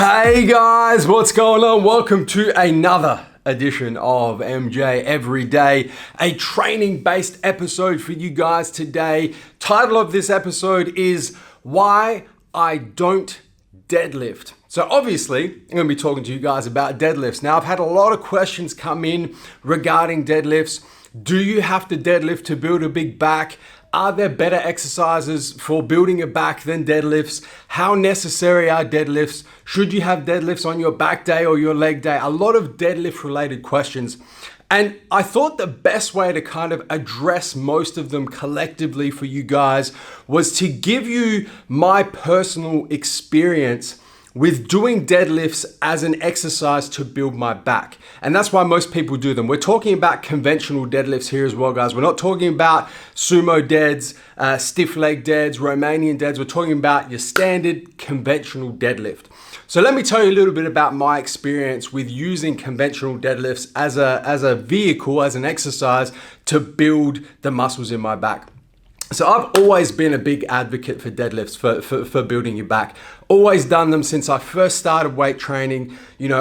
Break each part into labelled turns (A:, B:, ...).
A: Hey guys, what's going on? Welcome to another edition of MJ Everyday, a training-based episode for you guys today. Title of this episode is Why I Don't Deadlift. So obviously, I'm going to be talking to you guys about deadlifts. Now, I've had a lot of questions come in regarding deadlifts. Do you have to deadlift to build a big back? Are there better exercises for building a back than deadlifts? How necessary are deadlifts? Should you have deadlifts on your back day or your leg day? A lot of deadlift related questions. And I thought the best way to kind of address most of them collectively for you guys was to give you my personal experience with doing deadlifts as an exercise to build my back. And that's why most people do them. We're talking about conventional deadlifts here as well, guys. We're not talking about sumo deads, stiff leg deads, Romanian deads. We're talking about your standard conventional deadlift. So let me tell you a little bit about my experience with using conventional deadlifts as a vehicle, as an exercise to build the muscles in my back. So I've always been a big advocate for deadlifts, for building your back. Always done them since I first started weight training.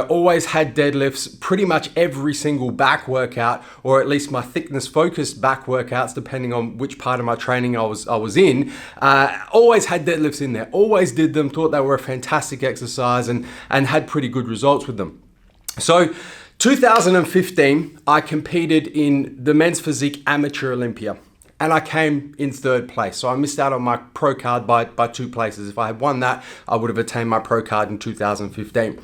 A: Always had deadlifts pretty much every single back workout, or at least my thickness focused back workouts, depending on which part of my training I was in. Always had deadlifts in there, always did them, thought they were a fantastic exercise and had pretty good results with them. So 2015, I competed in the Men's Physique Amateur Olympia. And I came in third place. So I missed out on my pro card by 2 places. If I had won that, I would have attained my pro card in 2015.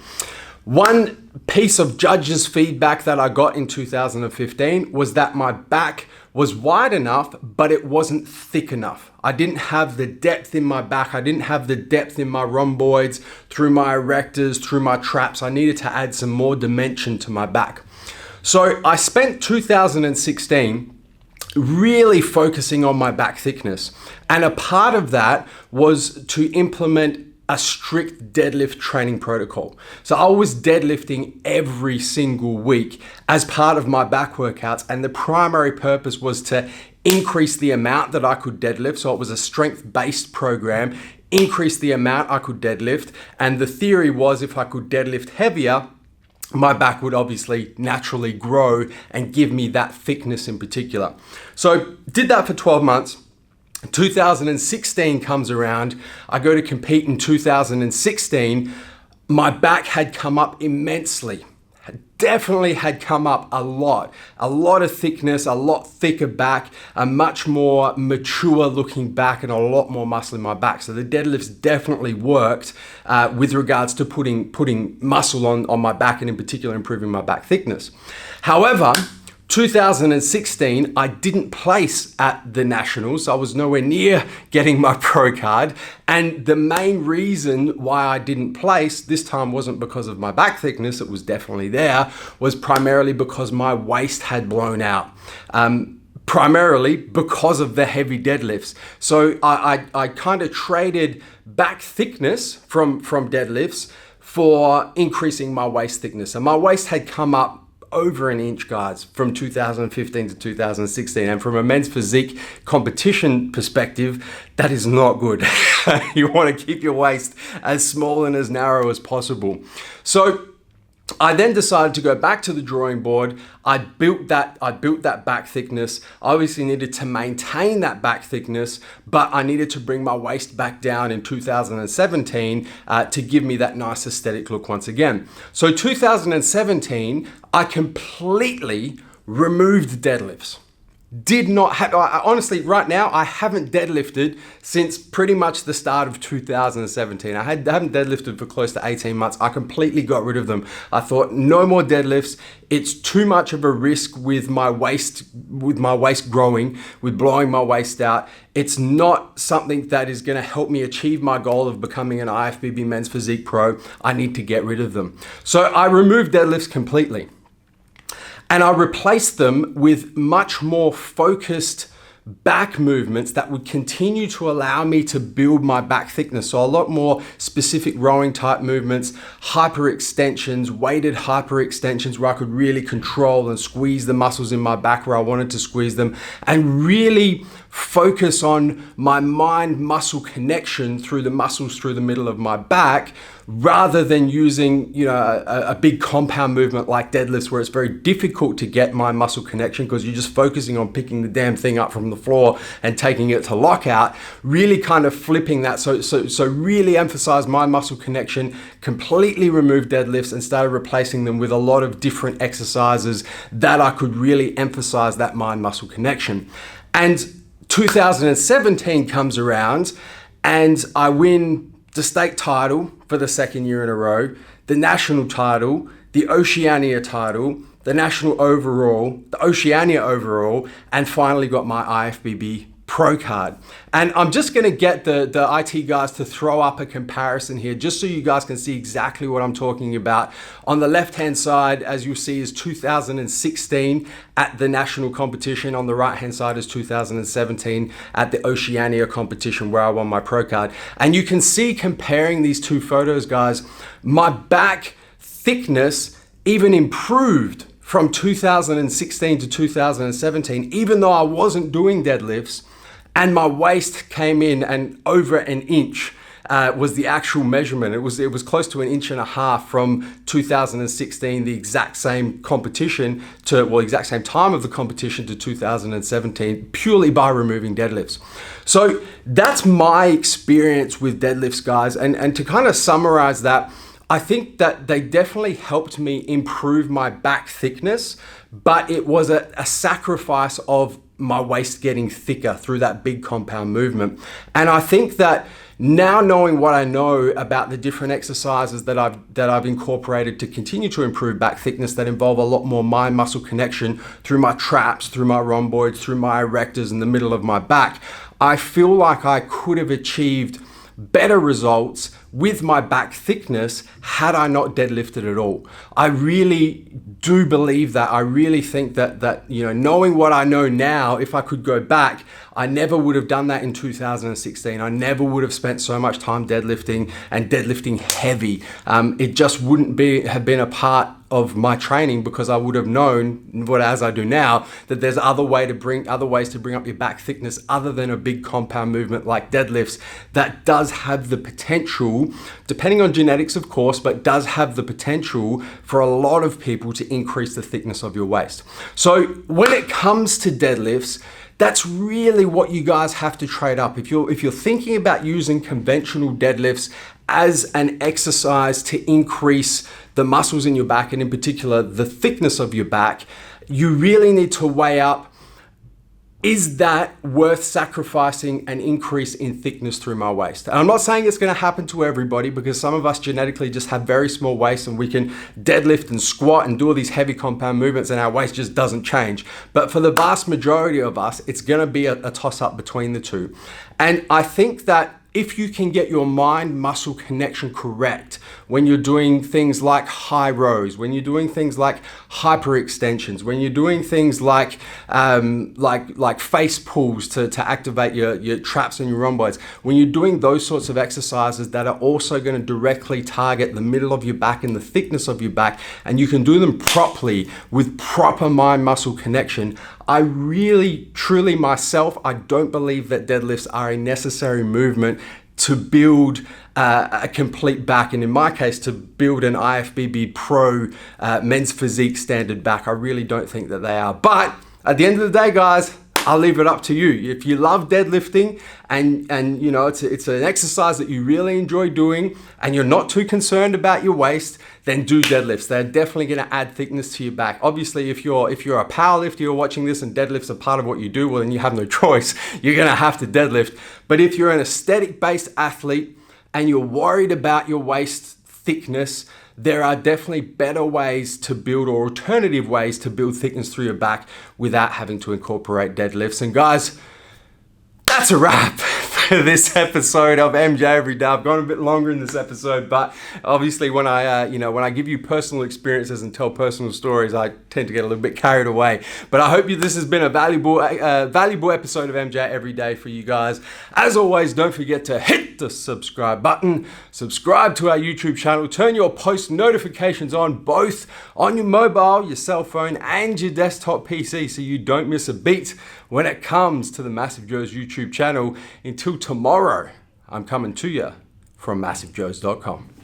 A: One piece of judges' feedback that I got in 2015 was that my back was wide enough, but it wasn't thick enough. I didn't have the depth in my back. I didn't have the depth in my rhomboids, through my erectors, through my traps. I needed to add some more dimension to my back. So I spent 2016 really focusing on my back thickness. And a part of that was to implement a strict deadlift training protocol. So I was deadlifting every single week as part of my back workouts. And the primary purpose was to increase the amount that I could deadlift. So it was a strength-based program, increase the amount I could deadlift. And the theory was if I could deadlift heavier, my back would obviously naturally grow and give me that thickness in particular. So did that for 12 months. 2016 comes around. I go to compete in 2016. My back had come up immensely. Definitely had come up a lot of thickness, a lot thicker back, a much more mature looking back and a lot more muscle in my back. So the deadlifts definitely worked with regards to putting muscle on my back and in particular improving my back thickness. However, 2016, I didn't place at the Nationals. I was nowhere near getting my pro card. And the main reason why I didn't place, this time wasn't because of my back thickness, it was definitely there, was primarily because my waist had blown out. Primarily because of the heavy deadlifts. So I kind of traded back thickness from deadlifts for increasing my waist thickness. And my waist had come up over an inch, guys, from 2015 to 2016. And from a men's physique competition perspective, that is not good. You want to keep your waist as small and as narrow as possible. So I then decided to go back to the drawing board. I built that back thickness. I obviously needed to maintain that back thickness, but I needed to bring my waist back down in 2017 to give me that nice aesthetic look once again. So 2017, I completely removed deadlifts. Did not have, honestly, right now, I haven't deadlifted since pretty much the start of 2017. I haven't deadlifted for close to 18 months. I completely got rid of them. I thought no more deadlifts. It's too much of a risk with my waist growing, with blowing my waist out. It's not something that is going to help me achieve my goal of becoming an IFBB Men's Physique Pro. I need to get rid of them. So I removed deadlifts completely. And I replaced them with much more focused back movements that would continue to allow me to build my back thickness. So a lot more specific rowing type movements, hyperextensions, weighted hyperextensions where I could really control and squeeze the muscles in my back where I wanted to squeeze them, and really focus on my mind-muscle connection through the muscles through the middle of my back, rather than using, a big compound movement like deadlifts, where it's very difficult to get mind muscle connection because you're just focusing on picking the damn thing up from the floor and taking it to lockout. Really kind of flipping that. So really emphasize mind muscle connection, completely remove deadlifts and started replacing them with a lot of different exercises that I could really emphasize that mind muscle connection. And 2017 comes around and I win the state title for the second year in a row, the national title, the Oceania title, the national overall, the Oceania overall, and finally got my IFBB Pro card. And I'm just gonna get the IT guys to throw up a comparison here, just so you guys can see exactly what I'm talking about. On the left-hand side, as you see, is 2016 at the national competition. On the right-hand side is 2017 at the Oceania competition where I won my Pro card. And you can see, comparing these two photos, guys, my back thickness even improved from 2016 to 2017, even though I wasn't doing deadlifts. And my waist came in, and over an inch was the actual measurement. It was close to 1.5 inches from 2016, the exact same competition exact same time of the competition, to 2017, purely by removing deadlifts. So that's my experience with deadlifts, guys. And to kind of summarize that, I think that they definitely helped me improve my back thickness, but it was a sacrifice of my waist getting thicker through that big compound movement. And I think that now, knowing what I know about the different exercises that I've incorporated to continue to improve back thickness, that involve a lot more mind muscle connection through my traps, through my rhomboids, through my erectors in the middle of my back, I feel like I could have achieved better results with my back thickness had I not deadlifted at all. I really do believe that. I really think that knowing what I know now, if I could go back, I never would have done that in 2016. I never would have spent so much time deadlifting, and deadlifting heavy. It just wouldn't have been a part of my training, because I would have known, as I do now, that there's other ways to bring up your back thickness other than a big compound movement like deadlifts, that does have the potential, depending on genetics of course, but does have the potential for a lot of people to increase the thickness of your waist. So when it comes to deadlifts, that's really what you guys have to trade up. If you're thinking about using conventional deadlifts as an exercise to increase the muscles in your back, and in particular the thickness of your back, you really need to weigh up, is that worth sacrificing an increase in thickness through my waist? And I'm not saying it's going to happen to everybody, because some of us genetically just have very small waists and we can deadlift and squat and do all these heavy compound movements and our waist just doesn't change. But for the vast majority of us, it's going to be a toss-up between the two. And I think that if you can get your mind-muscle connection correct when you're doing things like high rows, when you're doing things like hyperextensions, when you're doing things like face pulls to activate your traps and your rhomboids, when you're doing those sorts of exercises that are also going to directly target the middle of your back and the thickness of your back, and you can do them properly with proper mind-muscle connection, I really, truly myself, I don't believe that deadlifts are a necessary movement to build a complete back, and in my case, to build an IFBB Pro men's physique standard back. I really don't think that they are. But at the end of the day, guys, I'll leave it up to you. If you love deadlifting and you know it's an exercise that you really enjoy doing and you're not too concerned about your waist, then do deadlifts. They're definitely going to add thickness to your back. Obviously, if you're a powerlifter, you're watching this and deadlifts are part of what you do, well, then you have no choice. You're going to have to deadlift. But if you're an aesthetic-based athlete and you're worried about your waist thickness, there are definitely better ways to build, or alternative ways to build thickness through your back without having to incorporate deadlifts. And guys, that's a wrap for this episode of MJ Every Day. I've gone a bit longer in this episode, but obviously when I give you personal experiences and tell personal stories, I tend to get a little bit carried away. But I hope this has been a valuable episode of MJ Every Day for you guys. As always, don't forget to hit the subscribe button, subscribe to our YouTube channel, turn your post notifications on, both on your mobile, your cell phone, and your desktop PC, so you don't miss a beat when it comes to the MassiveJoes YouTube channel. Until tomorrow, I'm coming to you from MassiveJoes.com.